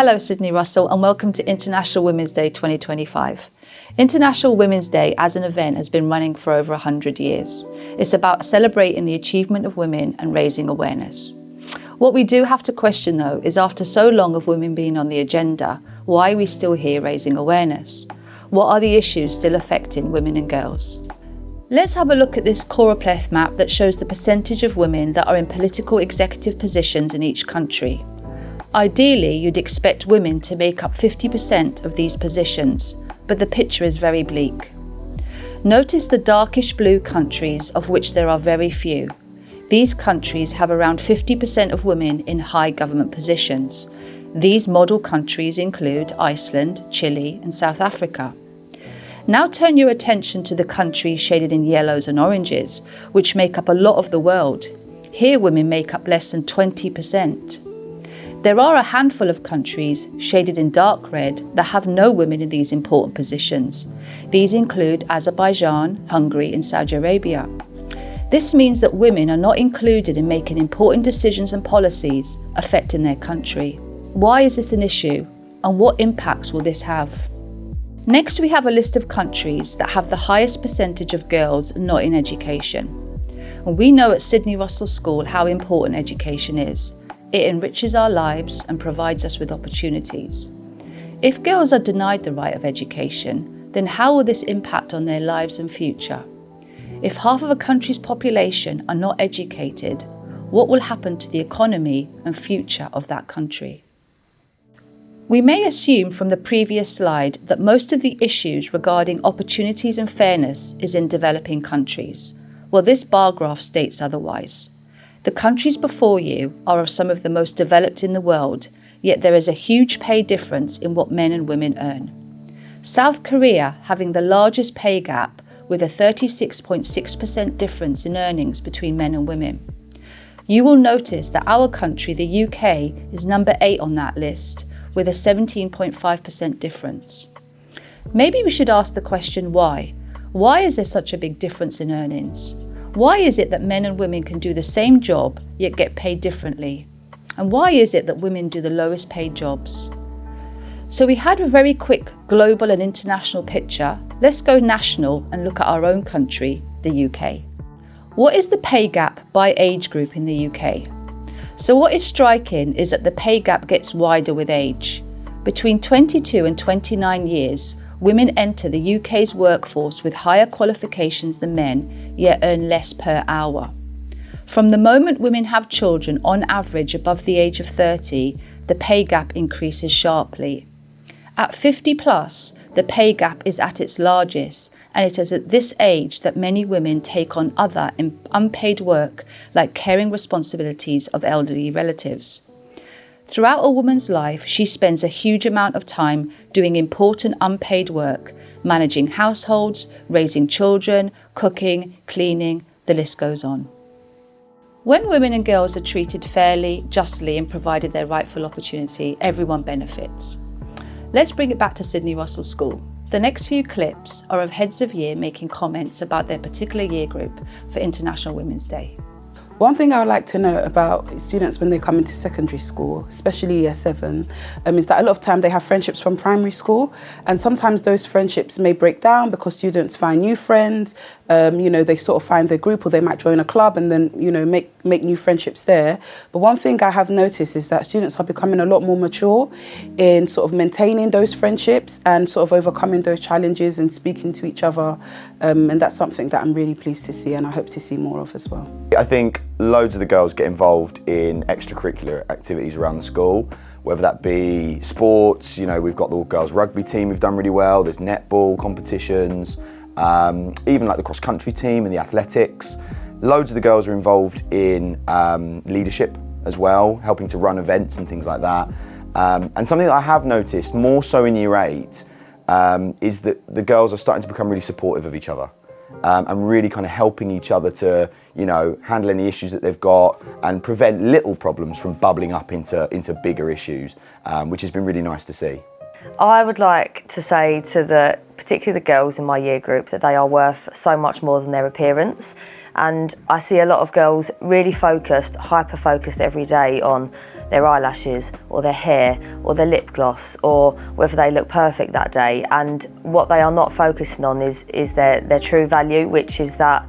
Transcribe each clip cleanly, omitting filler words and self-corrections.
Hello, Sydney Russell, and welcome to International Women's Day 2025. International Women's Day as an event has been running for over 100 years. It's about celebrating the achievement of women and raising awareness. What we do have to question, though, is after so long of women being on the agenda, why are we still here raising awareness? What are the issues still affecting women and girls? Let's have a look at this choropleth map that shows the percentage of women that are in political executive positions in each country. Ideally, you'd expect women to make up 50% of these positions, but the picture is very bleak. Notice the darkish blue countries, of which there are very few. These countries have around 50% of women in high government positions. These model countries include Iceland, Chile, and South Africa. Now turn your attention to the countries shaded in yellows and oranges, which make up a lot of the world. Here women make up less than 20%. There are a handful of countries shaded in dark red that have no women in these important positions. These include Azerbaijan, Hungary, and Saudi Arabia. This means that women are not included in making important decisions and policies affecting their country. Why is this an issue, and what impacts will this have? Next, we have a list of countries that have the highest percentage of girls not in education. And we know at Sydney Russell School how important education is. It enriches our lives and provides us with opportunities. If girls are denied the right of education, then how will this impact on their lives and future? If half of a country's population are not educated, what will happen to the economy and future of that country? We may assume from the previous slide that most of the issues regarding opportunities and fairness is in developing countries. Well, this bar graph states otherwise. The countries before you are of some of the most developed in the world, yet there is a huge pay difference in what men and women earn. South Korea having the largest pay gap with a 36.6% difference in earnings between men and women. You will notice that our country, the UK, is number 8 on that list with a 17.5% difference. Maybe we should ask the question why? Why is there such a big difference in earnings? Why is it that men and women can do the same job yet get paid differently? And why is it that women do the lowest paid jobs? So we had a very quick global and international picture. Let's go national and look at our own country, the UK. What is the pay gap by age group in the UK? So what is striking is that the pay gap gets wider with age. Between 22 and 29 years, women enter the UK's workforce with higher qualifications than men, yet earn less per hour. From the moment women have children, on average above the age of 30, the pay gap increases sharply. At 50 plus, the pay gap is at its largest, and it is at this age that many women take on other unpaid work like caring responsibilities of elderly relatives. Throughout a woman's life, she spends a huge amount of time doing important unpaid work, managing households, raising children, cooking, cleaning, the list goes on. When women and girls are treated fairly, justly, and provided their rightful opportunity, everyone benefits. Let's bring it back to Sydney Russell School. The next few clips are of heads of year making comments about their particular year group for International Women's Day. One thing I would like to know about students when they come into secondary school, especially year 7, is that a lot of time they have friendships from primary school, and sometimes those friendships may break down because students find new friends, they sort of find their group, or they might join a club and then, make new friendships there. But one thing I have noticed is that students are becoming a lot more mature in sort of maintaining those friendships and sort of overcoming those challenges and speaking to each other. And that's something that I'm really pleased to see and I hope to see more of as well. I think loads of the girls get involved in extracurricular activities around the school, whether that be sports, we've got the girls rugby team who've done really well, there's netball competitions, even like the cross-country team and the athletics. Loads of the girls are involved in leadership as well, helping to run events and things like that. And something that I have noticed more so in year 8 is that the girls are starting to become really supportive of each other. And really kind of helping each other to, handle any issues that they've got and prevent little problems from bubbling up into bigger issues, which has been really nice to see. I would like to say to particularly the girls in my year group that they are worth so much more than their appearance. And I see a lot of girls really focused, hyper-focused every day on their eyelashes or their hair or their lip gloss or whether they look perfect that day. And what they are not focusing on is their true value, which is that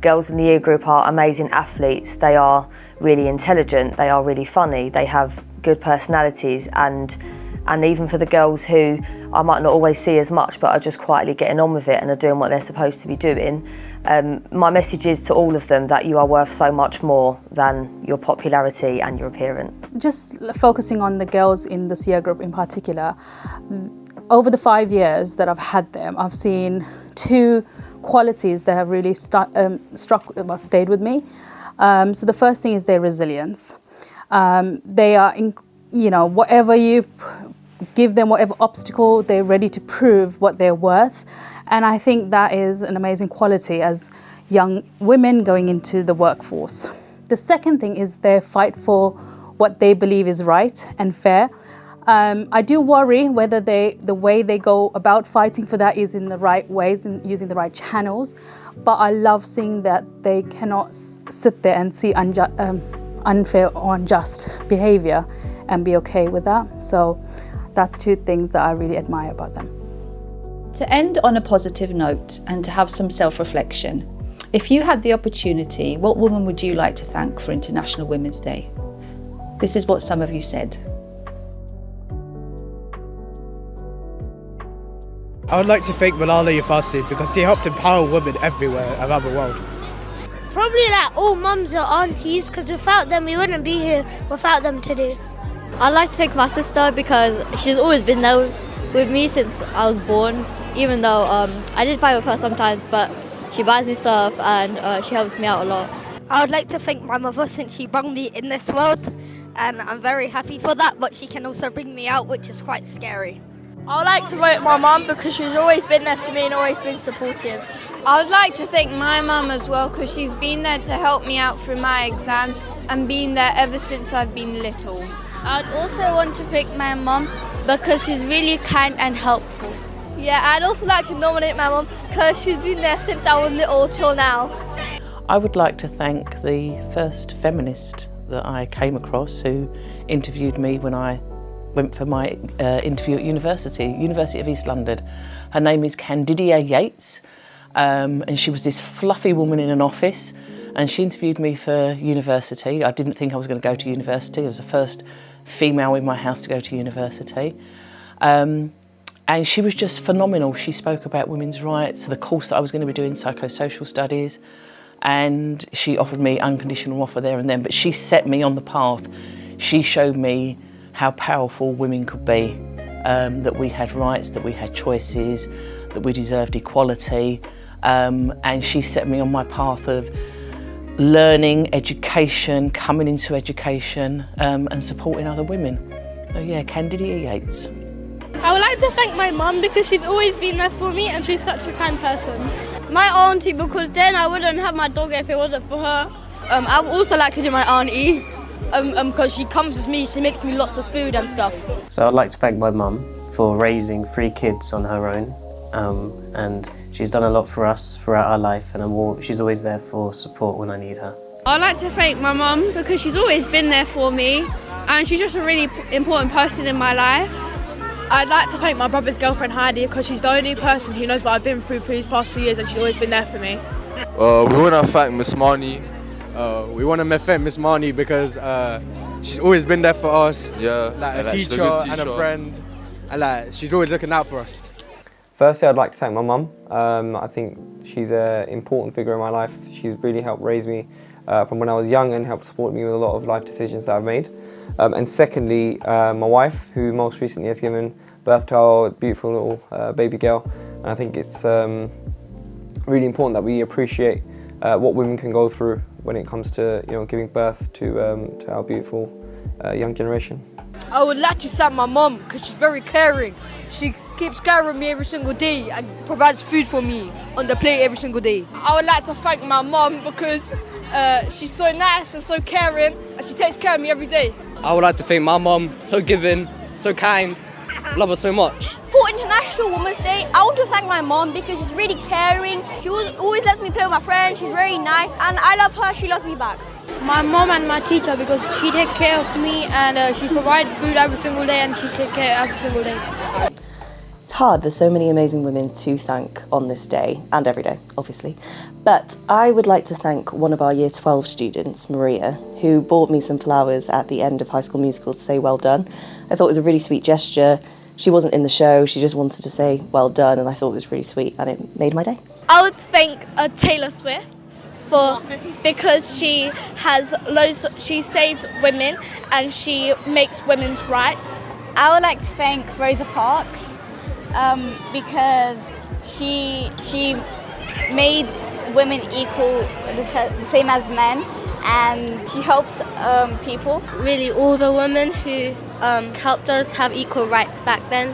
girls in the year group are amazing athletes, they are really intelligent, they are really funny, they have good personalities, and even for the girls who I might not always see as much but are just quietly getting on with it and are doing what they're supposed to be doing, my message is to all of them that you are worth so much more than your popularity and your appearance. Just focusing on the girls in this year group in particular, over the 5 years that I've had them, I've seen two qualities that have really stayed with me. So the first thing is their resilience. They are, whatever you give them, whatever obstacle, they're ready to prove what they're worth. And I think that is an amazing quality as young women going into the workforce. The second thing is their fight for what they believe is right and fair. I do worry whether the way they go about fighting for that is in the right ways and using the right channels. But I love seeing that they cannot sit there and see unfair or unjust behavior and be okay with that. So that's two things that I really admire about them. To end on a positive note and to have some self-reflection, if you had the opportunity, what woman would you like to thank for International Women's Day? This is what some of you said. I would like to thank Malala Yousafzai because she helped empower women everywhere around the world. Probably like all mums or aunties, because without them we wouldn't be here without them today. I'd like to thank my sister because she's always been there with me since I was born, even though I did fight with her sometimes, but she buys me stuff and she helps me out a lot. I would like to thank my mother since she brought me in this world, and I'm very happy for that, but she can also bring me out, which is quite scary. I would like to thank my mum because she's always been there for me and always been supportive. I would like to thank my mum as well because she's been there to help me out through my exams and been there ever since I've been little. I'd also want to thank my mum because she's really kind and helpful. Yeah, I'd also like to nominate my mum because she's been there since I was little till now. I would like to thank the first feminist that I came across who interviewed me when I went for my interview at University of East London. Her name is Candidia Yates, and she was this fluffy woman in an office, and she interviewed me for university. I didn't think I was going to go to university. I was the first female in my house to go to university. And she was just phenomenal. She spoke about women's rights, the course that I was going to be doing, psychosocial studies, and she offered me unconditional offer there and then, but she set me on the path. She showed me how powerful women could be, that we had rights, that we had choices, that we deserved equality, and she set me on my path of learning, education, coming into education, and supporting other women. So yeah, Candidia Yates. I would like to thank my mum because she's always been there for me and she's such a kind person. My auntie, because then I wouldn't have my dog if it wasn't for her. I would also like to do my auntie because she comforts me, she makes me lots of food and stuff. So I'd like to thank my mum for raising 3 kids on her own, and she's done a lot for us throughout our life, and she's always there for support when I need her. I'd like to thank my mum because she's always been there for me and she's just a really important person in my life. I'd like to thank my brother's girlfriend Heidi because she's the only person who knows what I've been through for these past few years and she's always been there for me. We want to thank Miss Marnie. We want to thank Miss Marnie because she's always been there for us. Yeah, like a teacher and a friend, and like she's always looking out for us. Firstly, I'd like to thank my mum. I think she's an important figure in my life. She's really helped raise me from when I was young and helped support me with a lot of life decisions that I've made. And secondly, my wife, who most recently has given birth to our beautiful little baby girl. And I think it's really important that we appreciate what women can go through when it comes to giving birth to our beautiful young generation. I would like to thank my mum because she's very caring. She keeps care of me every single day and provides food for me on the plate every single day. I would like to thank my mum because she's so nice and so caring and she takes care of me every day. I would like to thank my mum, so giving, so kind, love her so much. For International Women's Day, I want to thank my mom because she's really caring. She always lets me play with my friends. She's very nice and I love her. She loves me back. My mom and my teacher, because she takes care of me and she provides food every single day and she takes care every single day. It's hard, there's so many amazing women to thank on this day, and every day, obviously. But I would like to thank one of our Year 12 students, Maria, who bought me some flowers at the end of High School Musical to say well done. I thought it was a really sweet gesture. She wasn't in the show, she just wanted to say well done, and I thought it was really sweet, and it made my day. I would thank Taylor Swift because she has she saved women and she makes women's rights. I would like to thank Rosa Parks because she made women equal, the same as men, and she helped people. Really, all the women who helped us have equal rights back then.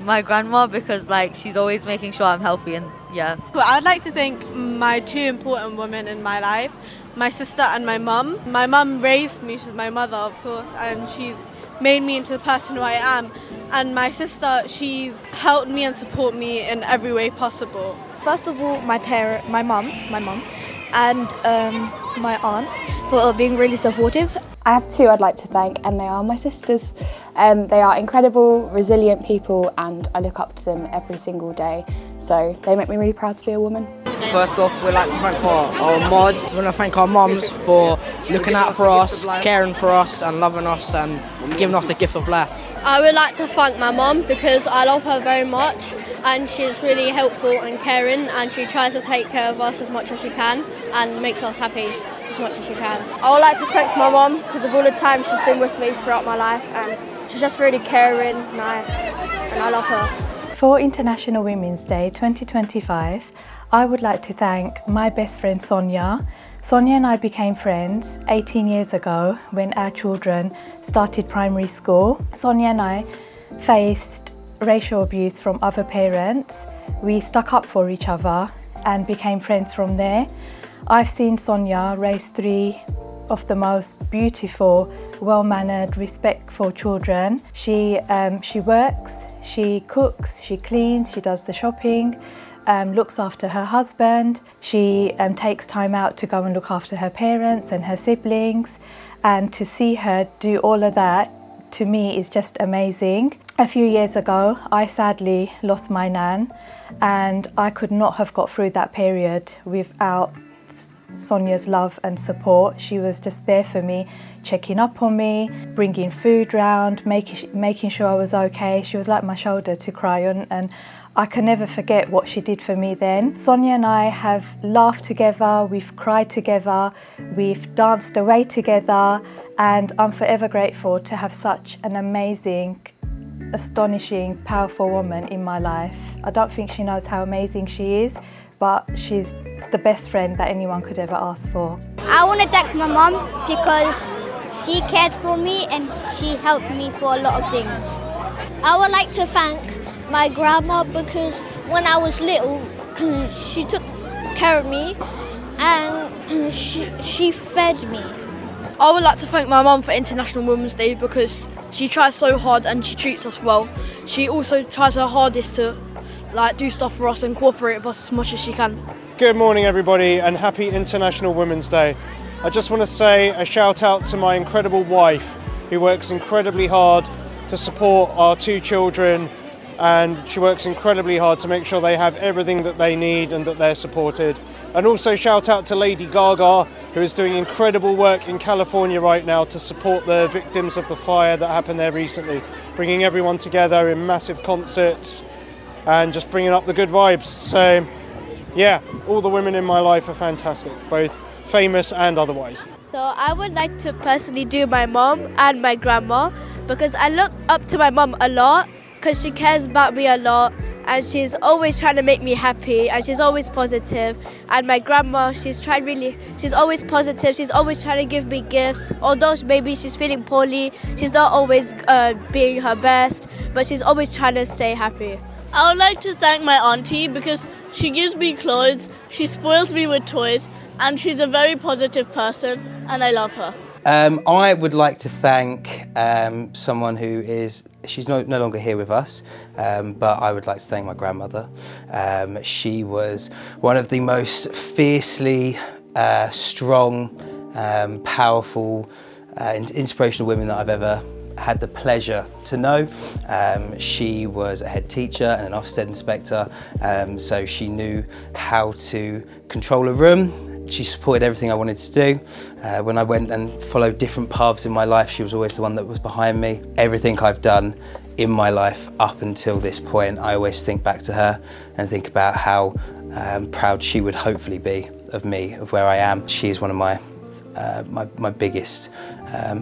My grandma, because she's always making sure I'm healthy, and yeah. Well, I'd like to thank my two important women in my life, my sister and my mum. My mum raised me, she's my mother of course, and she's made me into the person who I am. And my sister, she's helped me and support me in every way possible. First of all, my mum, and my aunts for being really supportive. I have two I'd like to thank, and they are my sisters. They are incredible, resilient people, and I look up to them every single day. So they make me really proud to be a woman. First off, we'd like to thank our mods. We want to thank our mums for looking out for us, caring for us and loving us and giving us the gift of life. I would like to thank my mum because I love her very much and she's really helpful and caring and she tries to take care of us as much as she can and makes us happy as much as she can. I would like to thank my mum because of all the time she's been with me throughout my life, and she's just really caring, nice, and I love her. For International Women's Day 2025, I would like to thank my best friend Sonia. Sonia and I became friends 18 years ago when our children started primary school. Sonia and I faced racial abuse from other parents. We stuck up for each other and became friends from there. I've seen Sonia raise three of the most beautiful, well-mannered, respectful children. She works, she cooks, she cleans, she does the shopping, looks after her husband. She takes time out to go and look after her parents and her siblings. And to see her do all of that, to me, is just amazing. A few years ago, I sadly lost my nan, and I could not have got through that period without Sonia's love and support. She was just there for me, checking up on me, bringing food round, making sure I was okay. She was like my shoulder to cry on, and I can never forget what she did for me then. Sonia and I have laughed together, we've cried together, we've danced away together, and I'm forever grateful to have such an amazing, astonishing, powerful woman in my life. I don't think she knows how amazing she is, but she's the best friend that anyone could ever ask for. I want to thank my mum because she cared for me and she helped me for a lot of things. I would like to thank my grandma because when I was little, she took care of me and she fed me. I would like to thank my mum for International Women's Day because she tries so hard and she treats us well. She also tries her hardest to do stuff for us and cooperate with us as much as she can. Good morning everybody and happy International Women's Day. I just want to say a shout out to my incredible wife who works incredibly hard to support our two children, and she works incredibly hard to make sure they have everything that they need and that they're supported. And also shout out to Lady Gaga, who is doing incredible work in California right now to support the victims of the fire that happened there recently, bringing everyone together in massive concerts and just bringing up the good vibes. So yeah, all the women in my life are fantastic, both famous and otherwise. So I would like to personally do my mom and my grandma because I look up to my mom a lot because she cares about me a lot and she's always trying to make me happy and she's always positive. And my grandma, she's always positive, she's always trying to give me gifts. Although maybe she's feeling poorly, she's not always being her best, but she's always trying to stay happy. I would like to thank my auntie because she gives me clothes, she spoils me with toys, and she's a very positive person, and I love her. I would like to thank someone who she's no longer here with us, but I would like to thank my grandmother. She was one of the most fiercely strong, powerful, inspirational women that I've ever had the pleasure to know. She was a head teacher and an Ofsted inspector, so she knew how to control a room. She supported everything I wanted to do. When I went and followed different paths in my life, she was always the one that was behind me. Everything I've done in my life up until this point, I always think back to her and think about how proud she would hopefully be of me, of where I am. She is one of my biggest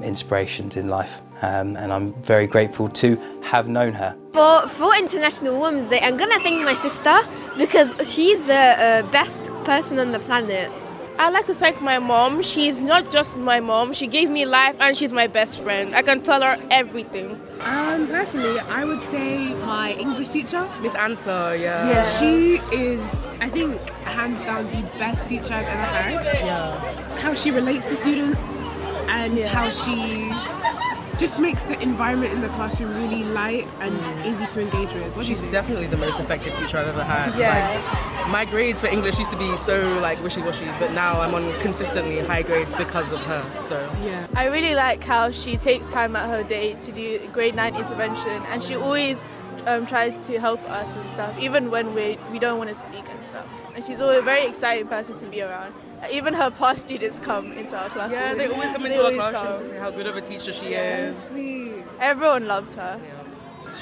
inspirations in life, and I'm very grateful to have known her. For International Women's Day, I'm gonna thank my sister because she's the best person on the planet. I'd like to thank my mom. She's not just my mom, she gave me life and she's my best friend. I can tell her everything. Personally, I would say my English teacher, Miss Answer, yeah. Yeah, she is, I think, hands down the best teacher I've ever had. Yeah. How she relates to students and how she just makes the environment in the classroom really light and easy to engage with. What do you She's think? definitely the most effective teacher I've ever had. Yeah. Like, my grades for English used to be so like wishy-washy, but now I'm on consistently high grades because of her. So Yeah. I really like how she takes time out her day to do grade 9 intervention, and she always tries to help us and stuff, even when we don't want to speak and stuff. And she's always a very exciting person to be around. Even her past students come into our class. yeah, they always come into our classroom to say how good of a teacher she is. Everyone loves her.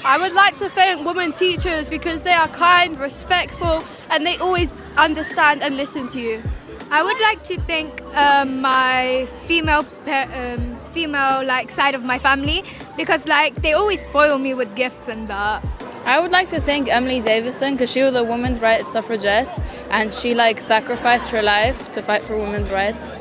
I would like to thank women teachers because they are kind, respectful, and they always understand and listen to you. I would like to thank my female side of my family because they always spoil me with gifts and that. I would like to thank Emily Davison because she was a women's rights suffragette and she sacrificed her life to fight for women's rights.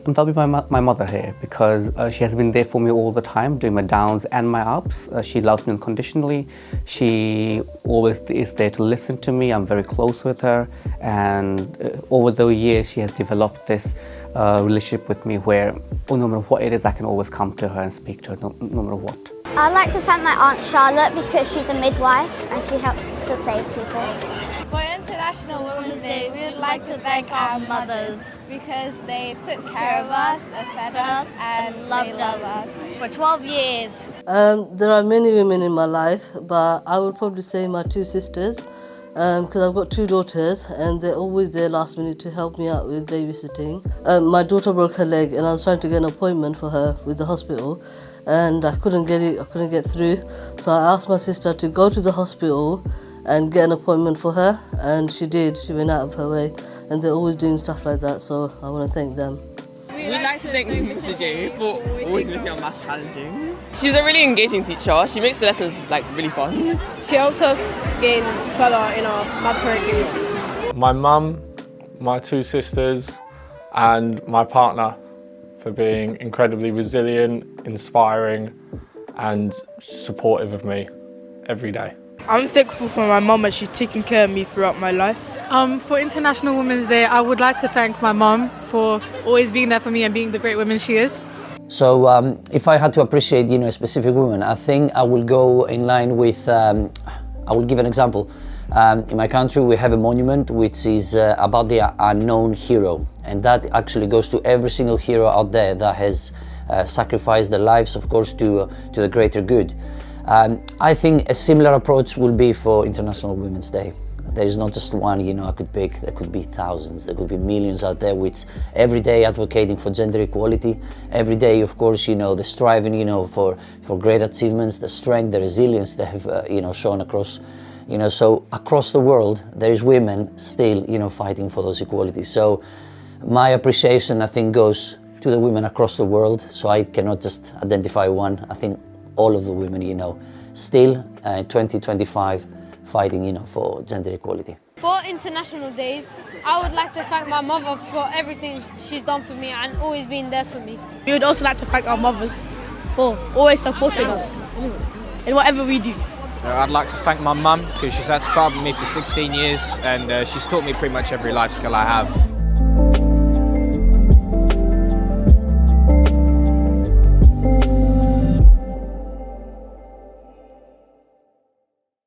That'll be my mother here because she has been there for me all the time, doing my downs and my ups. She loves me unconditionally. She always is there to listen to me. I'm very close with her, and over the years she has developed this relationship with me where no matter what it is, I can always come to her and speak to her no matter what. I'd like to thank my Aunt Charlotte because she's a midwife and she helps to save people. For International Women's Day, we would like to thank our mothers because they took care of us, fed us, and loved us for 12 years. There are many women in my life, but I would probably say my two sisters because I've got two daughters and they're always there last minute to help me out with babysitting. My daughter broke her leg and I was trying to get an appointment for her with the hospital and I couldn't get through. So I asked my sister to go to the hospital and get an appointment for her, and she did. She went out of her way, and they're always doing stuff like that, so I want to thank them. We'd like to thank Mr. J for always making our maths challenging. She's a really engaging teacher. She makes the lessons really fun. She helps us gain further in our math curriculum. My mum, my two sisters, and my partner for being incredibly resilient, inspiring, and supportive of me every day. I'm thankful for my mum as she's taken care of me throughout my life. For International Women's Day, I would like to thank my mum for always being there for me and being the great woman she is. So if I had to appreciate, a specific woman, I think I will go in line with, I will give an example. In my country, we have a monument which is about the unknown hero. And that actually goes to every single hero out there that has sacrificed their lives, of course, to the greater good. I think a similar approach will be for International Women's Day. There is not just one, I could pick. There could be thousands, there could be millions out there which every day advocating for gender equality. Every day, of course, the striving, for great achievements, the strength, the resilience they have, shown across, so across the world, there is women still, fighting for those equalities. So my appreciation, I think, goes to the women across the world. So I cannot just identify one. I think all of the women, still 2025 fighting, for gender equality. For International Days, I would like to thank my mother for everything she's done for me and always being there for me. We would also like to thank our mothers for always supporting us in whatever we do. I'd like to thank my mum because she's had to part with me for 16 years and she's taught me pretty much every life skill I have.